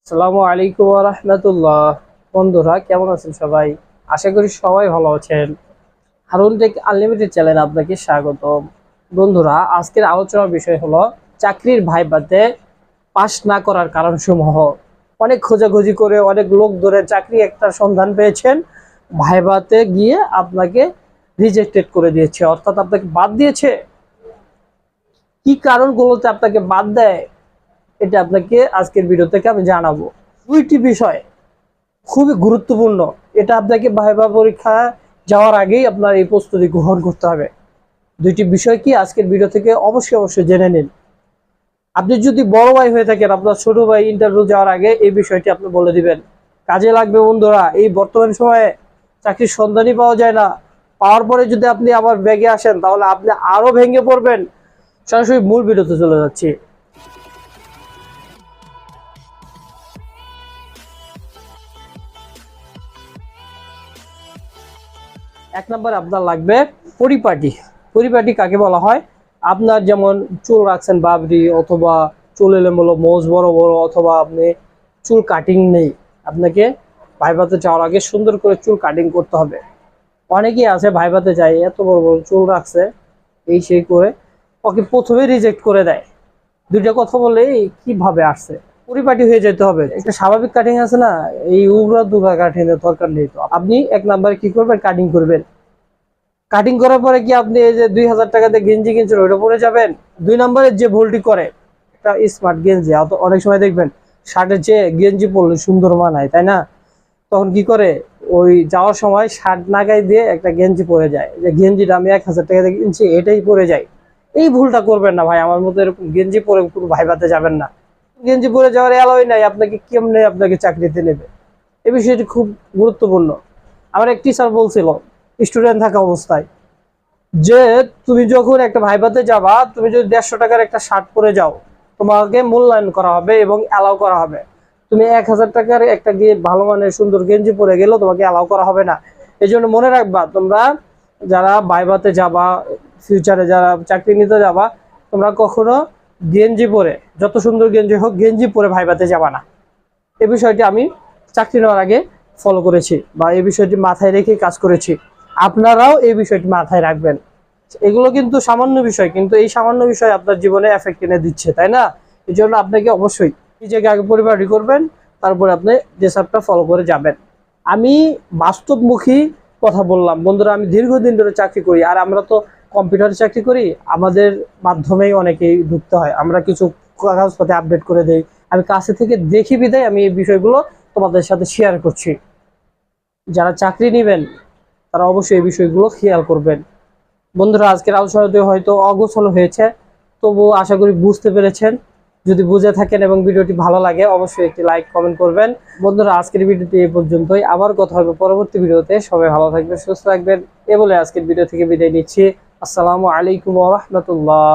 আসসালামু আলাইকুম ওয়া রাহমাতুল্লাহ। বন্ধুরা কেমন আছেন সবাই? আশা করি সবাই ভালো আছেন। হারুন টেক আনলিমিটেড চ্যানেলে আপনাকে স্বাগতম। বন্ধুরা আজকের আলোচনার বিষয় হলো চাকরির ভাইভাতে পাস না করার কারণসমূহ। অনেক খোঁজাখুঁজি করে অনেক লোক ধরে চাকরি একটা সন্ধান পেয়েছেন, ভাইভাতে গিয়ে আপনাকে রিজেক্টেড করে দিয়েছে, অর্থাৎ আপনাকে বাদ দিয়েছে। কি কারণগুলোতে আপনাকে বাদ দেয় এটা আপনাকে আজকের ভিডিও থেকে আমি জানাবো। দুইটি বিষয় খুবই গুরুত্বপূর্ণ, এটা আপনাকে ভাইভা পরীক্ষা যাওয়ার আগেই আপনার এই প্রস্তুতি গ্রহণ করতে হবে। দুইটি বিষয় কি আজকের ভিডিও থেকে অবশ্যই জেনে নিন। আপনি যদি বড় ভাই হয়ে থাকেন, আপনার ছোট ভাই ইন্টারভিউ যাওয়ার আগে এই বিষয়টি আপনি বলে দিবেন, কাজে লাগবে। বন্ধুরা এই বর্তমান সময়ে চাকরির সন্ধানই পাওয়া যায় না, পাওয়ার পরে যদি আপনি আবার ব্যাগে আসেন তাহলে আপনি আরো ভেঙে পড়বেন। সরাসরি মূল ভিডিওতে চলে যাচ্ছি। এক নম্বরে আপনার লাগবে পরিপাটি। পরিপাটি কাকে বলা হয়? আপনার যেমন চুল রাখছেন বাবরি, অথবা চুল এলোমেলো, মোজ বড় বড়, অথবা আপনি চুল কাটিং নেই, আপনাকে ভাইভাতে যাওয়ার আগে সুন্দর করে চুল কাটিং করতে হবে। অনেকেই আছে ভাইভাতে যায় এত বড় বড় চুল রাখছে, এই সেই করে ওকে প্রথমে রিজেক্ট করে দেয়। দুইটা কথা বলে কিভাবে আসছে। পরিপাটি হয়ে যেতে হবে, একটা স্বাভাবিক কাটিং আছে না, এই উবরা দুবরা কাটিং এর দরকার নেই। তো আপনি এক নাম্বারে কি করবেন? কাটিং করবেন। কাটিং করার পরে কি আপনি এই যে 2000 টাকাতে গেঞ্জি কিনছেন ওইটা পরে যাবেন? দুই নম্বরের যে ভুলটি করে, একটা স্মার্ট গেঞ্জি, অনেক সময় দেখবেন শার্টের চেয়ে গেঞ্জি পরলে সুন্দর মানায়, তাই না? তখন কি করে, ওই যাওয়ার সময় শার্ট না গায়ে দিয়ে একটা গেঞ্জি পরে যায়, যে গেঞ্জিটা আমি 1000 টাকা দিয়ে কিনছি এটাই পরে যায়। এই ভুলটা করবেন না ভাই, আমার মতো এরকম গেঞ্জি পরে কোনো ভাইভাতে যাবেন না। গেঞ্জি পরে যাওয়ার অ্যালাউই নাই, আপনাকে কেমনে আপনাকে চাকরিতে নেবে? এই বিষয়টি খুব গুরুত্বপূর্ণ। আমার এক টিচার বলছিল স্টুডেন্ট থাকা অবস্থায়, যে তুমি যখন একটা ভাইভাতে যাবা, তুমি যদি 150 টাকার একটা শার্ট পরে যাও, তোমাকে মূল্যায়ন করা হবে এবং অ্যালাউ করা হবে। তুমি 1000 টাকার একটা ভালো মানের সুন্দর গেঞ্জি পরে গেলেও তোমাকে অ্যালাউ করা হবে না। এই জন্য মনে রাখবা, তোমরা যারা ভাইভাতে যাবা, ফিউচারে যারা চাকরি নিতে যাবা, তোমরা কখনো গেঞ্জি পরে, যত সুন্দর গেঞ্জি হোক, গেঞ্জি পরে ভাইভাতে যাবা না। এই বিষয়টি আমি চাকরি নেওয়ার আগে ফলো করেছি, বা এই বিষয়টি মাথায় রেখে কাজ করেছি। আপনারাও এই বিষয়টি মাথায় রাখবেন। এগুলো কিন্তু সামান্য বিষয়, কিন্তু এই সামান্য বিষয় আপনার জীবনে এফেক্ট এনে দিচ্ছে, তাই না? এই জন্য আপনাকে অবশ্যই নিজেকে আগে পরিপাটি করবেন, তারপরে আপনি ড্রেসআপটা ফলো করে যাবেন। আমি বাস্তবমুখী কথা বললাম। বন্ধুরা আমি দীর্ঘদিন ধরে চাকরি করি, আর আমরা তো কম্পিউটারে চাকরি করি, আমাদের মাধ্যমেই অনেকেই ঢুকতে হয়, আমরা কিছু কাগজপত্র আপডেট করে দেই। আমি কাছে থেকে দেখি বিদায় আমি এই বিষয়গুলো তোমাদের সাথে শেয়ার করছি। যারা চাকরি নেবেন তারা অবশ্যই এই বিষয়গুলো খেয়াল করবেন। বন্ধুরা আজকের আলোচনাতে হয়তো অগোছালো হয়েছে, তবুও আশা করি বুঝতে পেরেছেন। যদি বুঝে থাকেন এবং ভিডিওটি ভালো লাগে অবশ্যই একটি লাইক কমেন্ট করবেন। বন্ধুরা আজকের ভিডিওটি এই পর্যন্তই, আবার কথা হবে পরবর্তী ভিডিওতে। সবাই ভালো থাকবেন, সুস্থ থাকবেন, এ বলে আজকের ভিডিও থেকে বিদায় নিচ্ছি। আসসালামু আলাইকুম ওয়া রাহমাতুল্লাহ।